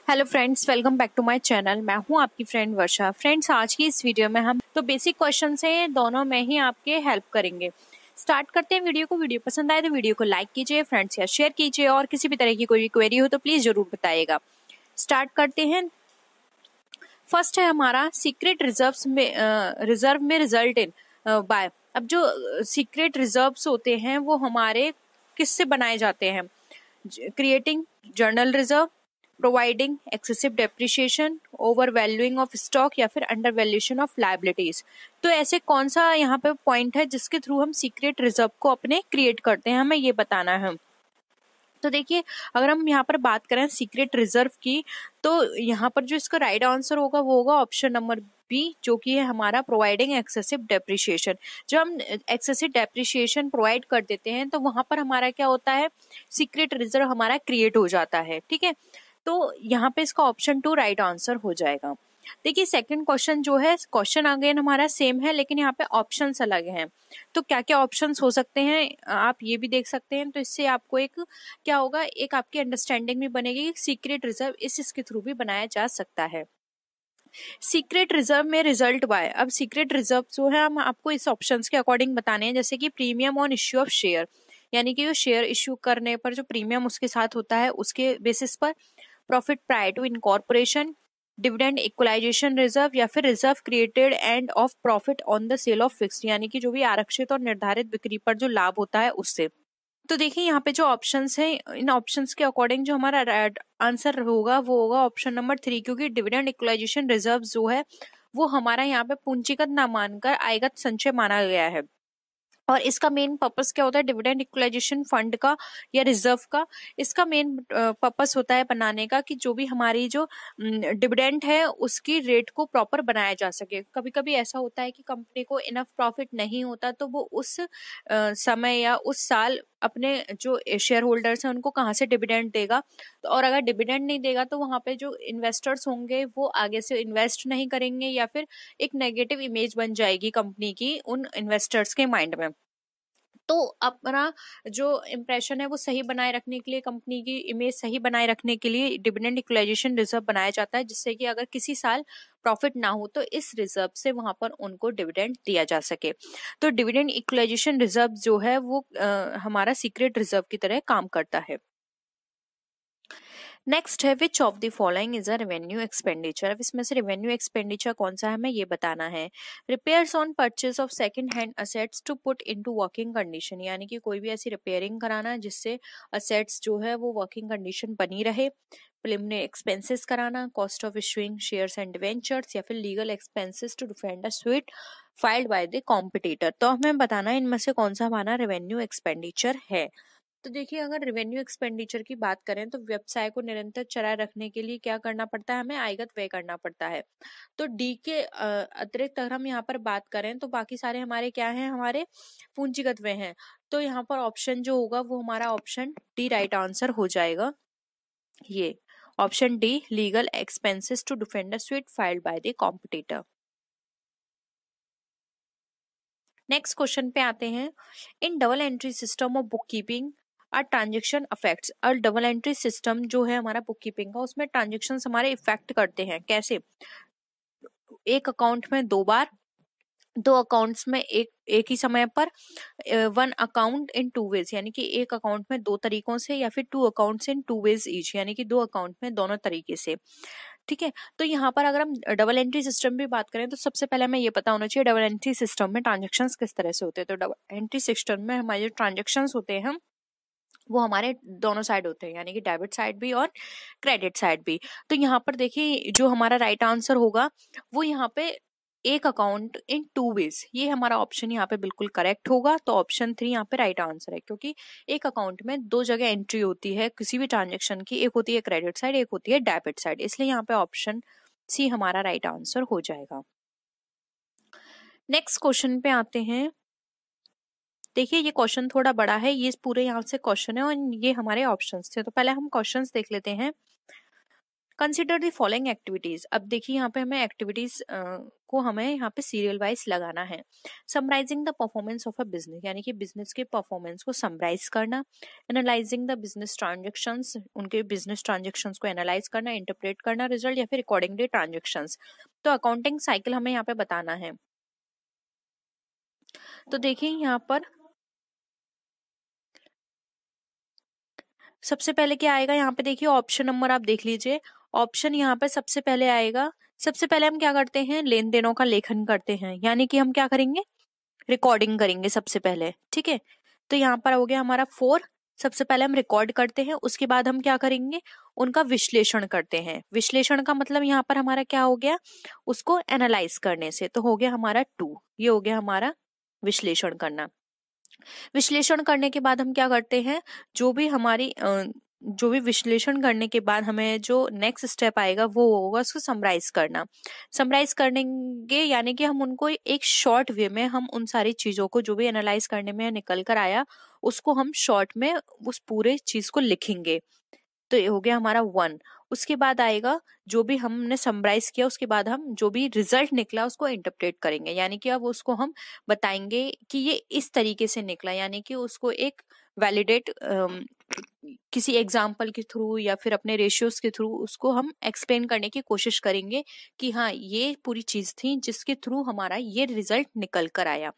Hello friends, welcome back to my channel. मैं हूं आपकी फ्रेंड वर्षा। फ्रेंड्स, आज की इस वीडियो में हम तो बेसिक क्वेश्चन से दोनों में ही आपके हेल्प करेंगे। स्टार्ट करते हैं वीडियो को। वीडियो पसंद आए तो वीडियो को लाइक कीजिए, फ्रेंड्स या शेयर कीजिए, और किसी भी तरह की कोई क्वेरी हो तो प्लीज जरूर बताइएगा। स्टार्ट करते हैं। फर्स्ट है हमारा सीक्रेट रिजर्व में रिजल्ट इन बाय। अब जो सीक्रेट रिजर्व्स होते हैं वो हमारे किससे बनाए जाते हैं? Creating journal reserve, providing excessive depreciation, over valuing of stock, या फिर अंडर वैल्यूएशन ऑफ लायबिलिटीज। तो ऐसे कौन सा यहाँ पे पॉइंट है जिसके थ्रू हम सीक्रेट रिजर्व को अपने क्रिएट करते हैं, हमें ये बताना है। तो देखिए, अगर हम यहाँ पर बात करें सीक्रेट रिजर्व की, तो यहाँ पर जो इसका राइट आंसर होगा वो होगा ऑप्शन नंबर बी, जो कि है हमारा प्रोवाइडिंग एक्सेसिव डेप्रिसिएशन। जब हम एक्सेसिव डेप्रिसिएशन प्रोवाइड कर देते हैं तो वहां पर हमारा क्या होता है, सीक्रेट रिजर्व हमारा क्रिएट हो जाता है। ठीक है, तो यहाँ पे इसका ऑप्शन 2 राइट आंसर हो जाएगा। देखिए, सेकंड क्वेश्चन जो है, क्वेश्चन अगेन हमारा सेम है लेकिन यहाँ पे ऑप्शंस अलग हैं। तो क्या क्या ऑप्शंस हो सकते हैं आप ये भी देख सकते हैं। तो इससे आपको एक क्या होगा, एक आपकी अंडरस्टैंडिंग भी बनेगी कि सीक्रेट रिजर्व इसके थ्रू भी बनाया जा सकता है। सीक्रेट रिजर्व में रिजल्ट बाय। अब सीक्रेट रिजर्व जो है हम आपको इस ऑप्शंस के अकॉर्डिंग बताने हैं, जैसे कि premium on issue of share, यानी कि जो शेयर इश्यू करने पर जो प्रीमियम उसके साथ होता है उसके बेसिस पर, profit prior to incorporation, dividend equalisation reserve, या फिर reserve created and of profit on the sale of fixed, यानी कि जो भी आरक्षित और निर्धारित बिक्री पर जो लाभ होता है उससे। तो देखिए, यहाँ पे जो ऑप्शंस हैं, इन ऑप्शंस के अकॉर्डिंग जो हमारा आंसर होगा वो होगा ऑप्शन नंबर 3, क्योंकि डिविडेंड इक्वलाइजेशन रिजर्व जो है वो हमारा यहाँ पे पूंजीगत ना मानकर आयगत संचय माना गया है। और इसका मेन पर्पस क्या होता है, डिविडेंड इक्वलाइजेशन फंड का या रिजर्व का, इसका मेन पर्पस होता है बनाने का कि जो भी हमारी जो डिविडेंड है उसकी रेट को प्रॉपर बनाया जा सके। कभी कभी ऐसा होता है कि कंपनी को इनफ प्रॉफिट नहीं होता तो वो उस समय या उस साल अपने जो शेयर होल्डर्स हैं उनको कहाँ से डिविडेंड देगा। तो और अगर डिविडेंड नहीं देगा तो वहां पे जो इन्वेस्टर्स होंगे वो आगे से इन्वेस्ट नहीं करेंगे, या फिर एक नेगेटिव इमेज बन जाएगी कंपनी की उन इन्वेस्टर्स के माइंड में। तो अपना जो इम्प्रेशन है वो सही बनाए रखने के लिए, कंपनी की इमेज सही बनाए रखने के लिए डिविडेंड इक्वलाइजेशन रिजर्व बनाया जाता है, जिससे कि अगर किसी साल प्रॉफिट ना हो तो इस रिजर्व से वहां पर उनको डिविडेंड दिया जा सके। तो डिविडेंड इक्वलाइजेशन रिजर्व जो है वो हमारा सीक्रेट रिजर्व की तरह काम करता है। नेक्स्ट है, which of the following is a revenue expenditure. अब इसमें से रेवेन्यू एक्सपेंडिचर कौन सा है हमें ये बताना है। Repairs on purchase of second hand assets to put into working condition, यानी कि कोई भी ऐसी रिपेयरिंग कराना जिससे असेट्स जो है वो वर्किंग कंडीशन बनी रहे। प्रिलिमिनरी एक्सपेंसेस कराना, cost of issuing shares and debentures, या फिर legal expenses to defend a suit filed by the competitor. तो हमें बताना है इनमें से कौन सा हमारा रेवेन्यू एक्सपेंडिचर है। तो देखिए, अगर रेवेन्यू एक्सपेंडिचर की बात करें तो व्यवसाय को निरंतर चलाए रखने के लिए क्या करना पड़ता है, हमें आयगत व्यय करना पड़ता है। तो डी के अतिरिक्त अगर हम यहाँ पर बात करें तो बाकी सारे हमारे क्या हैं, हमारे पूंजीगत व्यय हैं। तो यहाँ पर ऑप्शन जो होगा वो हमारा ऑप्शन डी राइट आंसर हो जाएगा। ये option D, legal expenses to defend a suit filed by the competitor. Next question पे आते हैं। In double entry system of book keeping और ट्रांजेक्शन अफेक्ट्स। और डबल एंट्री सिस्टम जो है हमारा बुक कीपिंग का, उसमें ट्रांजेक्शन हमारे इफेक्ट करते हैं कैसे? एक अकाउंट में दो बार, दो अकाउंट्स में एक एक ही समय पर, one account in two ways, यानी कि एक अकाउंट में दो तरीकों से, या फिर two accounts in two ways each, यानी कि दो अकाउंट में दोनों तरीके से। ठीक है, तो यहाँ पर अगर हम डबल एंट्री सिस्टम भी बात करें तो सबसे पहले हमें ये पता होना चाहिए डबल एंट्री सिस्टम में ट्रांजेक्शन्स किस तरह से होते हैं। तो डबल एंट्री सिस्टम में हमारे जो ट्रांजेक्शन्स होते हैं वो हमारे दोनों साइड होते हैं, यानी कि डेबिट साइड भी और क्रेडिट साइड भी। तो यहाँ पर देखिए, जो हमारा राइट आंसर होगा वो यहाँ पे एक अकाउंट इन टू वेज, ये हमारा ऑप्शन यहाँ पे बिल्कुल करेक्ट होगा। तो ऑप्शन 3 यहाँ पे राइट आंसर है, क्योंकि एक अकाउंट में दो जगह एंट्री होती है किसी भी ट्रांजेक्शन की, एक होती है क्रेडिट साइड, एक होती है डेबिट साइड, इसलिए यहाँ पे ऑप्शन सी हमारा राइट आंसर हो जाएगा। नेक्स्ट क्वेश्चन पे आते हैं। देखिए, ये क्वेश्चन थोड़ा बड़ा है, ये पूरे यहाँ से क्वेश्चन है और ये हमारे ऑप्शंस थे। तो पहले हम क्वेश्चंस देख लेते हैं। Consider the following activities. अब देखिए यहाँ पे हमें एक्टिविटीज को हमें यहाँ पे सीरियल वाइज लगाना है। Summarising the performance of a business, यानी कि बिजनेस के परफॉर्मेंस को समराइज करना। एनालाइजिंग द बिजनेस ट्रांजेक्शंस, उनके बिजनेस ट्रांजेक्शंस को एनालाइज करना, इंटरप्रेट करना रिजल्ट या फिर रिकॉर्डिंग द ट्रांजेक्शंस। तो अकाउंटिंग साइकिल हमें यहाँ पे बताना है। तो देखिए यहाँ पर सबसे पहले क्या आएगा, यहाँ पे देखिए ऑप्शन नंबर आप देख लीजिए। ऑप्शन यहाँ पे सबसे पहले आएगा, सबसे पहले हम क्या करते हैं, लेन देनों का लेखन करते हैं, यानी कि हम क्या करेंगे, रिकॉर्डिंग करेंगे सबसे पहले। ठीक है, तो यहाँ पर हो गया हमारा 4। सबसे पहले हम रिकॉर्ड करते हैं, उसके बाद हम क्या करेंगे, उनका विश्लेषण करते हैं। विश्लेषण का मतलब यहाँ पर हमारा क्या हो गया, उसको एनालाइज करने से, तो हो गया हमारा 2। ये हो गया हमारा विश्लेषण करना। विश्लेषण करने के बाद हम क्या करते हैं, जो भी विश्लेषण करने के बाद हमें जो नेक्स्ट स्टेप आएगा वो होगा उसको समराइज करना। समराइज करेंगे यानी कि हम उनको एक शॉर्ट वे में, हम उन सारी चीजों को जो भी एनालाइज करने में निकल कर आया उसको हम शॉर्ट में उस पूरे चीज को लिखेंगे। तो ये हो गया हमारा 1। उसके बाद आएगा जो भी हमने समराइज किया, उसके बाद हम जो भी रिजल्ट निकला उसको इंटरप्रेट करेंगे, यानी कि अब उसको हम बताएंगे कि ये इस तरीके से निकला, यानी कि उसको एक वैलिडेट किसी एग्जाम्पल के थ्रू या फिर अपने रेशियोज के थ्रू उसको हम एक्सप्लेन करने की कोशिश करेंगे कि हाँ ये पूरी चीज थी जिसके थ्रू हमारा ये रिजल्ट निकल कर आया।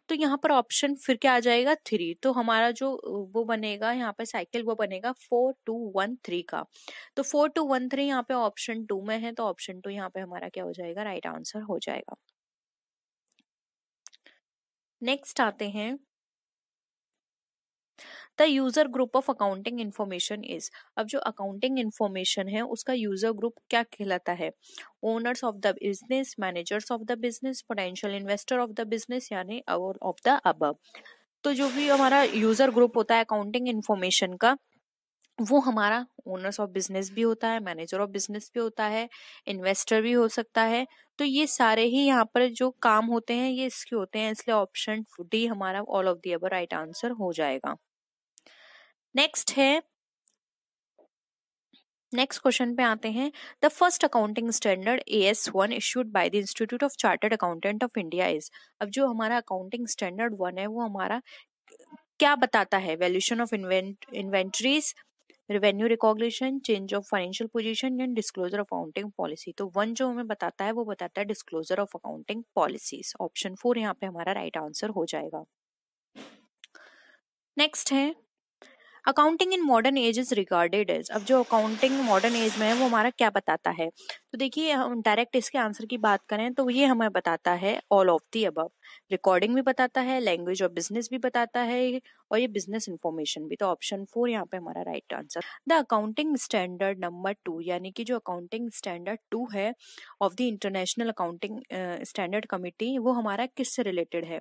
तो यहाँ पर ऑप्शन फिर क्या आ जाएगा, 3। तो हमारा जो वो बनेगा यहाँ पे साइकिल, वो बनेगा 4 2 1 3 का। तो 4 2 1 3 यहाँ पे ऑप्शन 2 में है, तो ऑप्शन 2 यहाँ पे हमारा क्या हो जाएगा, राइट आंसर हो जाएगा। नेक्स्ट आते हैं, the user group of accounting information is. अब जो अकाउंटिंग इन्फॉर्मेशन है उसका यूजर ग्रुप क्या कहलाता है, owners of the business, managers of the business, potential investor of the business, यानी ऑफ द अबव। तो जो भी हमारा यूजर ग्रुप होता है अकाउंटिंग इन्फॉर्मेशन का, वो हमारा ओनर्स ऑफ बिजनेस भी होता है, मैनेजर ऑफ बिजनेस भी होता है, इन्वेस्टर भी हो सकता है। तो ये सारे ही यहाँ पर जो काम होते हैं ये इसके होते हैं, इसलिए ऑप्शन डी हमारा all of the above right answer हो जाएगा। नेक्स्ट क्वेश्चन पे आते हैं, the first accounting standard AS1 issued by the institute of chartered accountant of India is. अब जो हमारा अकाउंटिंग स्टैंडर्ड 1 है वो हमारा क्या बताता है, valuation of inventories, revenue recognition, change of financial position and disclosure of accounting policy. तो 1 जो हमें बताता है वो बताता है disclosure of accounting policies. Option 4 यहाँ पे हमारा राइट आंसर हो जाएगा। नेक्स्ट है, accounting in modern age is regarded as. अब जो अकाउंटिंग मॉडर्न एज में है वो हमारा क्या बताता है, तो देखिए हम डायरेक्ट इसके आंसर की बात करें तो ये हमें बताता है all of the above. Recording भी बताता है, लैंग्वेज ऑफ बिजनेस भी बताता है, और ये बिजनेस इंफॉर्मेशन भी। तो ऑप्शन 4 यहाँ पे हमारा right answer. The accounting standard number 2, यानी कि जो अकाउंटिंग स्टैंडर्ड 2 है of the international accounting standard committee, वो हमारा किससे रिलेटेड है।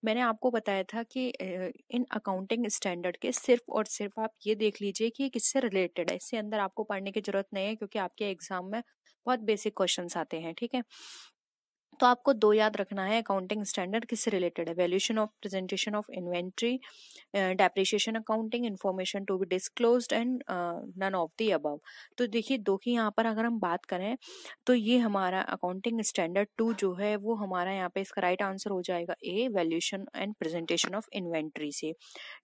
मैंने आपको बताया था कि इन अकाउंटिंग स्टैंडर्ड के सिर्फ और सिर्फ आप ये देख लीजिए कि ये किससे रिलेटेड है, इससे अंदर आपको पढ़ने की जरूरत नहीं है क्योंकि आपके एग्जाम में बहुत बेसिक क्वेश्चंस आते हैं। ठीक है, तो आपको 2 याद रखना है, अकाउंटिंग स्टैंडर्ड किससे रिलेटेड है, valuation of presentation of inventory, depreciation accounting, information to be disclosed and none of the above. तो देखिए 2 की यहाँ पर अगर हम बात करें तो ये हमारा अकाउंटिंग स्टैंडर्ड 2 जो है वो हमारा यहाँ पे इसका राइट आंसर हो जाएगा A, valuation and presentation of inventory से।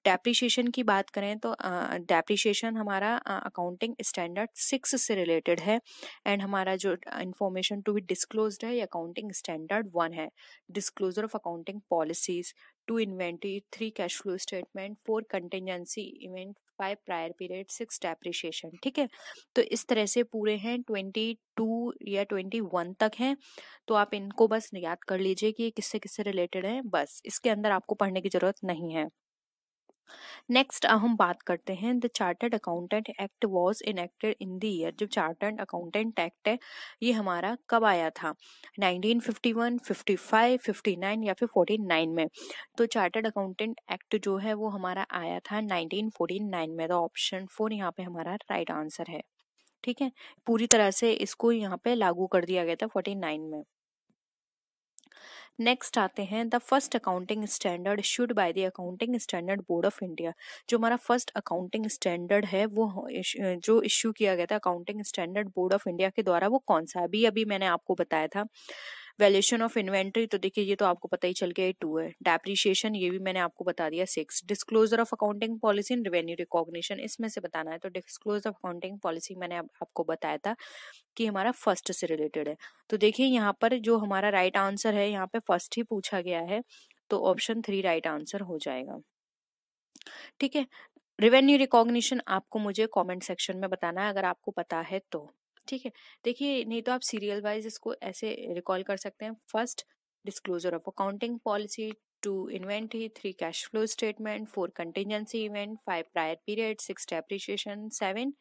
डेप्रिसिएशन की बात करें तो डेप्रिसिएशन हमारा अकाउंटिंग स्टैंडर्ड 6 से रिलेटेड है, एंड हमारा जो इंफॉर्मेशन टू बी डिस्क्लोज्ड है ये अकाउंटिंग स्टैंडर्ड 1 है। Disclosure of accounting policies, 2 inventory, 3 cash flow statement, 4 contingency event, 5 prior period, 6 depreciation. ठीक है, तो इस तरह से पूरे हैं 22 या 21 तक हैं। तो आप इनको बस याद कर लीजिए कि ये किससे किससे रिलेटेड है, बस इसके अंदर आपको पढ़ने की जरूरत नहीं है। नेक्स्ट हम बात करते हैं, the chartered accountant act was enacted in the year. जो चार्टर्ड अकाउंटेंट एक्ट है ये हमारा कब आया था, 1951, 55, 59 या फिर 49 में। तो चार्टर्ड अकाउंटेंट एक्ट जो है वो हमारा आया था 1949 में। तो ऑप्शन 4 यहाँ पे हमारा राइट आंसर है। ठीक है, पूरी तरह से इसको यहाँ पे लागू कर दिया गया था 49 में। नेक्स्ट आते हैं the first accounting standard issued by the accounting standard board of India. जो हमारा फर्स्ट अकाउंटिंग स्टैंडर्ड है वो जो इश्यू किया गया था accounting standard board of India के द्वारा, वो कौन सा है? अभी अभी मैंने आपको बताया था। वैल्यूएशन ऑफ इन्वेंट्री, तो देखिए ये तो आपको पता ही चल गया, 2 है। डेप्रिसिएशन, ये भी मैंने आपको बता दिया, 6। Disclosure of accounting policy and revenue recognition, इसमें से बताना है, तो डिस्क्लोजर ऑफ अकाउंटिंग पॉलिसी मैंने आपको बताया था कि हमारा फर्स्ट से रिलेटेड है। तो देखिए यहाँ पर जो हमारा राइट आंसर है, यहाँ पे फर्स्ट ही पूछा गया है, तो ऑप्शन 3 राइट आंसर हो जाएगा। ठीक है, रेवेन्यू रिकॉग्निशन आपको मुझे कमेंट सेक्शन में बताना है अगर आपको पता है तो। ठीक है, देखिए नहीं तो आप सीरियल वाइज इसको ऐसे रिकॉल कर सकते हैं। First, disclosure of accounting policy. 2 inventory. 3 cash flow statement. 4 contingency event. 5 prior period. 6 depreciation. 7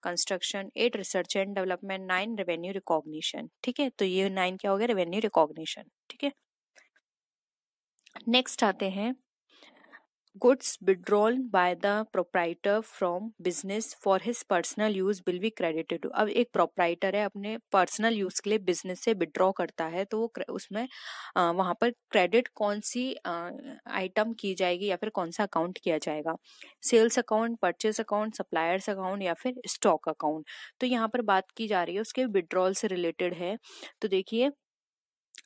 construction. 8 research and development. 9 revenue recognition. ठीक है, तो ये 9 क्या हो गया? Revenue recognition. ठीक है, नेक्स्ट आते हैं goods withdrawn by the proprietor from business for his personal use will be credited to। अब एक proprietor है, अपने पर्सनल यूज के लिए बिजनेस से विड्रॉ करता है, तो वो उसमें वहां पर क्रेडिट कौन सी आइटम की जाएगी या फिर कौन सा अकाउंट किया जाएगा? Sales account, purchase account, suppliers account या फिर स्टॉक अकाउंट? तो यहाँ पर बात की जा रही है उसके विड्रॉल से रिलेटेड है। तो देखिए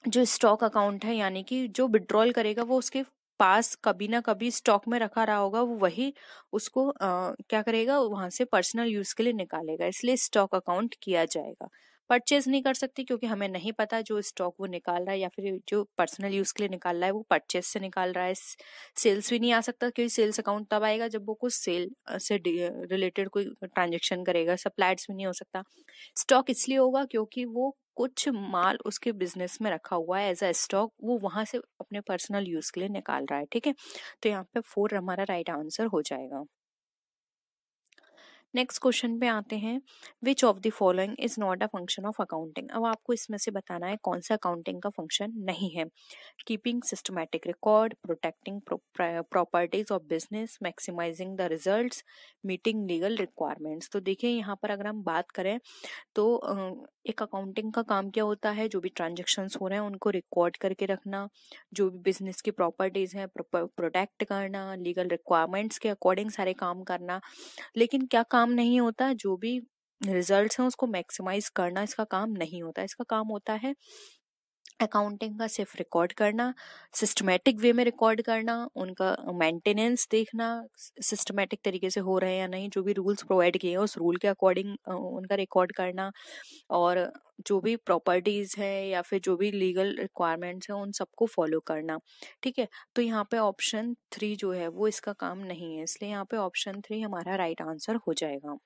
जो स्टॉक अकाउंट है, यानी कि जो विड्रॉल करेगा वो उसके पास कभी ना कभी स्टॉक में रखा रहा होगा, वो वही उसको क्या करेगा, वहां से पर्सनल यूज के लिए निकालेगा, इसलिए स्टॉक अकाउंट किया जाएगा। परचेज नहीं कर सकती क्योंकि हमें नहीं पता जो स्टॉक वो निकाल रहा है या फिर जो पर्सनल यूज के लिए निकाल रहा है वो परचेज से निकाल रहा है। सेल्स भी नहीं आ सकता क्योंकि सेल्स अकाउंट तब आएगा जब वो कुछ सेल से रिलेटेड कोई ट्रांजेक्शन करेगा। सप्लायर्स भी नहीं हो सकता। स्टॉक इसलिए होगा क्योंकि वो कुछ माल उसके बिजनेस में रखा हुआ है एज अ स्टॉक, वो वहां से अपने पर्सनल यूज के लिए निकाल रहा है। ठीक है, तो यहाँ पे 4 हमारा राइट आंसर हो जाएगा। नेक्स्ट क्वेश्चन पे आते हैं, which of the following is not a function of accounting. अब आपको इसमें से बताना है कौन सा अकाउंटिंग का फंक्शन नहीं है। Keeping systematic record, protecting properties of business, maximising the results, meeting legal requirements. तो देखिए यहाँ पर अगर हम बात करें तो एक अकाउंटिंग का काम क्या होता है, जो भी ट्रांजेक्शन्स हो रहे हैं उनको रिकॉर्ड करके रखना, जो भी बिजनेस की प्रॉपर्टीज हैं प्रोटेक्ट करना, लीगल रिक्वायरमेंट्स के अकॉर्डिंग सारे काम करना। लेकिन क्या काम नहीं होता? जो भी रिजल्ट्स हैं उसको मैक्सिमाइज करना इसका काम नहीं होता। इसका काम होता है अकाउंटिंग का सिर्फ रिकॉर्ड करना, सिस्टमेटिक वे में रिकॉर्ड करना, उनका मेंटेनेंस देखना सिस्टमेटिक तरीके से हो रहे हैं या नहीं, जो भी रूल्स प्रोवाइड किए हैं उस रूल के अकॉर्डिंग उनका रिकॉर्ड करना, और जो भी प्रॉपर्टीज है या फिर जो भी लीगल रिक्वायरमेंट्स हैं उन सबको फॉलो करना। ठीक है, तो यहाँ पे ऑप्शन 3 जो है वो इसका काम नहीं है, इसलिए यहाँ पे ऑप्शन 3 हमारा राइट आंसर हो जाएगा।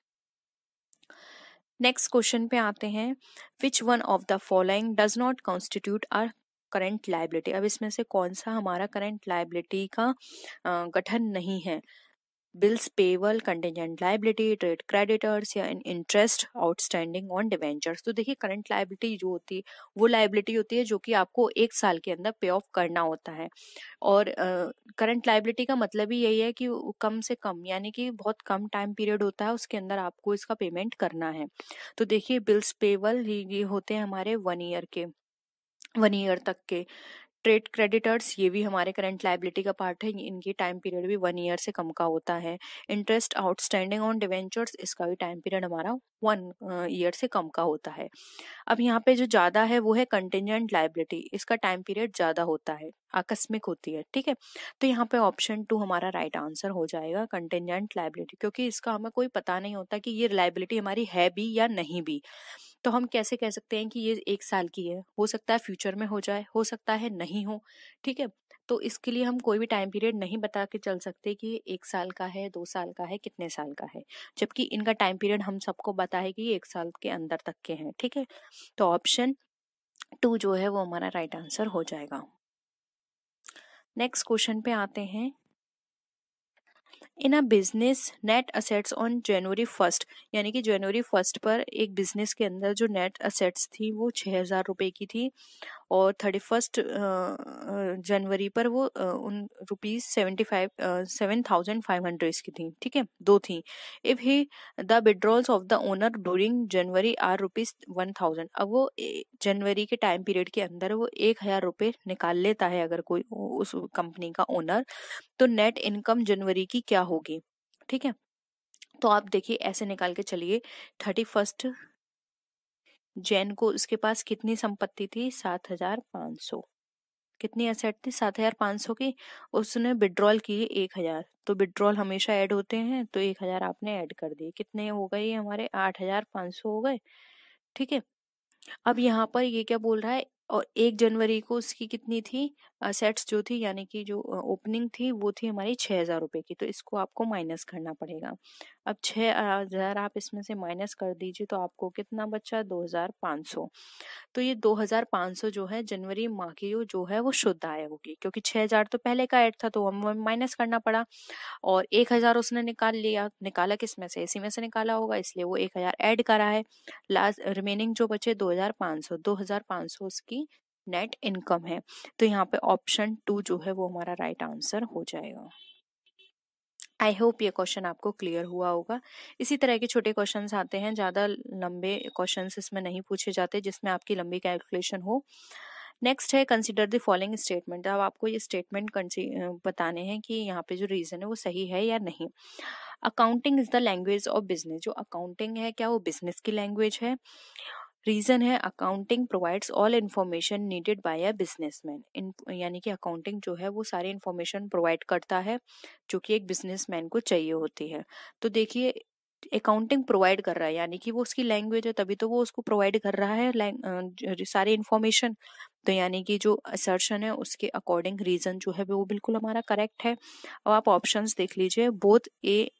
नेक्स्ट क्वेश्चन पे आते हैं, which one of the following does not constitute or current liability. अब इसमें से कौन सा हमारा करंट लाइबिलिटी का गठन नहीं है? Bills payable, contingent liability, trade creditors या इंटरेस्ट आउटस्टैंडिंग ऑन डिवेंचर्स। तो देखिए करंट लाइबिलिटी जो होती है वो लाइबिलिटी होती है जो कि आपको 1 साल के अंदर पे ऑफ करना होता है, और करंट लाइबिलिटी का मतलब ही यही है कि कम से कम यानी कि बहुत कम टाइम पीरियड होता है उसके अंदर आपको इसका पेमेंट करना है। तो देखिए बिल्स पेबल ये होते हैं हमारे 1 ईयर तक के। ट्रेड क्रेडिटर्स ये भी हमारे करंट लाइबिलिटी का पार्ट है, इनकी टाइम पीरियड भी 1 ईयर से कम का होता है। इंटरेस्ट आउटस्टैंडिंग ऑन डिवेंचर्स, इसका भी टाइम पीरियड हमारा 1 ईयर से कम का होता है। अब यहाँ पे जो ज्यादा है वो है कंटिजेंट लाइबिलिटी, इसका टाइम पीरियड ज्यादा होता है, आकस्मिक होती है। ठीक है, तो यहाँ पे ऑप्शन 2 हमारा राइट आंसर हो जाएगा, कंटिजेंट लाइबिलिटी, क्योंकि इसका हमें कोई पता नहीं होता कि ये लाइबिलिटी हमारी है भी या नहीं भी। तो हम कैसे कह सकते हैं कि ये 1 साल की है? हो सकता है फ्यूचर में हो जाए, हो सकता है नहीं हो। ठीक है, तो इसके लिए हम कोई भी टाइम पीरियड नहीं बता के चल सकते कि ये 1 साल का है, 2 साल का है, कितने साल का है, जबकि इनका टाइम पीरियड हम सबको पता है कि ये 1 साल के अंदर तक के हैं। ठीक है, तो ऑप्शन 2 जो है वो हमारा राइट आंसर हो जाएगा। नेक्स्ट क्वेश्चन पे आते हैं, in a business net assets on January 1, यानी कि जनवरी 1 पर एक बिजनेस के अंदर जो नेट असेट्स थी वो 6,000 रुपए की थी, और 31 जनवरी पर वो उन रुपीज 7,500 की थी, ठीक है, दो थी। If he the withdrawals of the owner during January are rupees 1,000, अब वो जनवरी के टाइम पीरियड के अंदर वो 1,000 रुपये निकाल लेता है अगर कोई उस कंपनी का ओनर, तो नेट इनकम जनवरी की क्या होगी, ठीक है। तो आप देखिए ऐसे निकाल के चलिए, 31 जैन को उसके पास कितनी संपत्ति थी, 7,500, कितनी एसेट थी, 7,500 की, उसने विड्रॉल किए 1,000, तो विड्रॉल हमेशा ऐड होते हैं, तो 1,000 आपने ऐड कर दिए, कितने हो गए ये हमारे 8,500 हो गए, ठीक है। अब यहाँ पर ये क्या बोल रहा है, और 1 जनवरी को उसकी कितनी थी असेट्स जो थी, यानी कि जो ओपनिंग थी वो थी हमारी 6,000 रुपए की, तो इसको आपको माइनस करना पड़ेगा। अब 6,000 आप इसमें से माइनस कर दीजिए तो आपको कितना बचा, 2,500। तो ये 2,500 जो है जनवरी माह की जो है वो शुद्ध आय होगी, क्योंकि 6,000 तो पहले का ऐड था तो हमें माइनस करना पड़ा, और 1,000 उसने निकाल लिया, निकाला किस में से, इसी में से निकाला होगा, इसलिए वो 1,000 ऐड करा है। लास्ट रिमेनिंग जो बचे 2,500 उसकी नेट इनकम है। तो यहाँ पे ऑप्शन 2 जो है वो हमारा राइट आंसर हो जाएगा। आई होप ये क्वेश्चन आपको क्लियर हुआ होगा। इसी तरह के छोटे क्वेश्चंस आते हैं, ज्यादा लंबे क्वेश्चंस इसमें नहीं पूछे जाते जिसमें आपकी लंबी कैलकुलेशन हो। नेक्स्ट है कंसीडर द फॉलोइंग स्टेटमेंट। अब आपको ये स्टेटमेंट बताने हैं कि यहाँ पे जो रीजन है वो सही है या नहीं। Accounting is the language of business, जो अकाउंटिंग है क्या वो बिजनेस की लैंग्वेज है। रीजन है accounting provides all information needed bye a businessman, यानी कि अकाउंटिंग जो है वो सारी इन्फॉर्मेशन प्रोवाइड करता है जो कि एक बिजनेसमैन को चाहिए होती है। तो देखिए अकाउंटिंग प्रोवाइड कर रहा है, यानी कि वो उसकी लैंग्वेज है, तभी तो वो उसको प्रोवाइड कर रहा है सारी इन्फॉर्मेशन। तो यानी कि जो असर्शन है उसके अकॉर्डिंग रीजन जो है वो बिल्कुल हमारा करेक्ट है। अब आप ऑप्शंस देख लीजिए, both A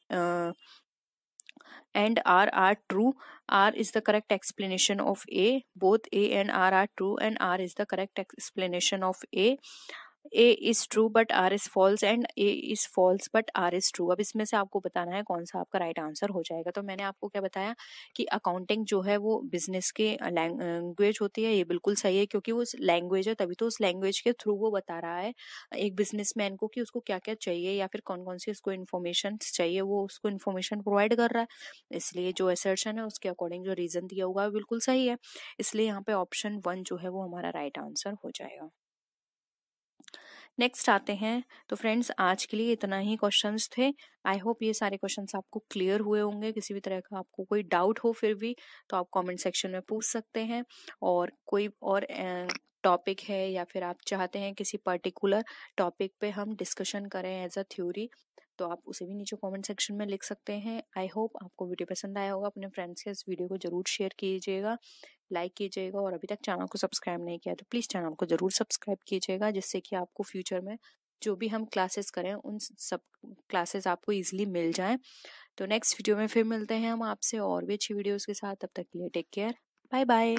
and R are true. R is the correct explanation of A. Both A and R are true and R is the correct explanation of A. A is true but R is false and A is false but R is true। अब इसमें से आपको बताना है कौन सा आपका right answer हो जाएगा। तो मैंने आपको क्या बताया कि अकाउंटिंग जो है वो बिजनेस के लैंग्वेज होती है, ये बिल्कुल सही है, क्योंकि वो लैंग्वेज है तभी तो उस लैंग्वेज के थ्रू वो बता रहा है एक बिजनेसमैन को कि उसको क्या क्या चाहिए या फिर कौन कौन सी उसको इन्फॉर्मेशन चाहिए, वो उसको इन्फॉर्मेशन प्रोवाइड कर रहा है। इसलिए जो असर्शन है उसके अकॉर्डिंग जो रीजन दिया होगा वो बिल्कुल सही है, इसलिए यहाँ पे ऑप्शन 1 जो है वो हमारा राइट आंसर हो जाएगा। नेक्स्ट आते हैं। तो फ्रेंड्स आज के लिए इतना ही क्वेश्चंस थे। आई होप ये सारे क्वेश्चंस आपको क्लियर हुए होंगे। किसी भी तरह का आपको कोई डाउट हो फिर भी तो आप कमेंट सेक्शन में पूछ सकते हैं, और कोई और टॉपिक है या फिर आप चाहते हैं किसी पर्टिकुलर टॉपिक पे हम डिस्कशन करें एज अ थ्योरी, तो आप उसे भी नीचे कमेंट सेक्शन में लिख सकते हैं। आई होप आपको वीडियो पसंद आया होगा। अपने फ्रेंड्स के इस वीडियो को जरूर शेयर कीजिएगा, लाइक कीजिएगा, और अभी तक चैनल को सब्सक्राइब नहीं किया तो प्लीज़ चैनल को जरूर सब्सक्राइब कीजिएगा, जिससे कि आपको फ्यूचर में जो भी हम क्लासेस करें उन सब क्लासेस आपको इजीली मिल जाएं। तो नेक्स्ट वीडियो में फिर मिलते हैं हम आपसे और भी अच्छी वीडियोस के साथ। तब तक के लिए टेक केयर, बाय बाय।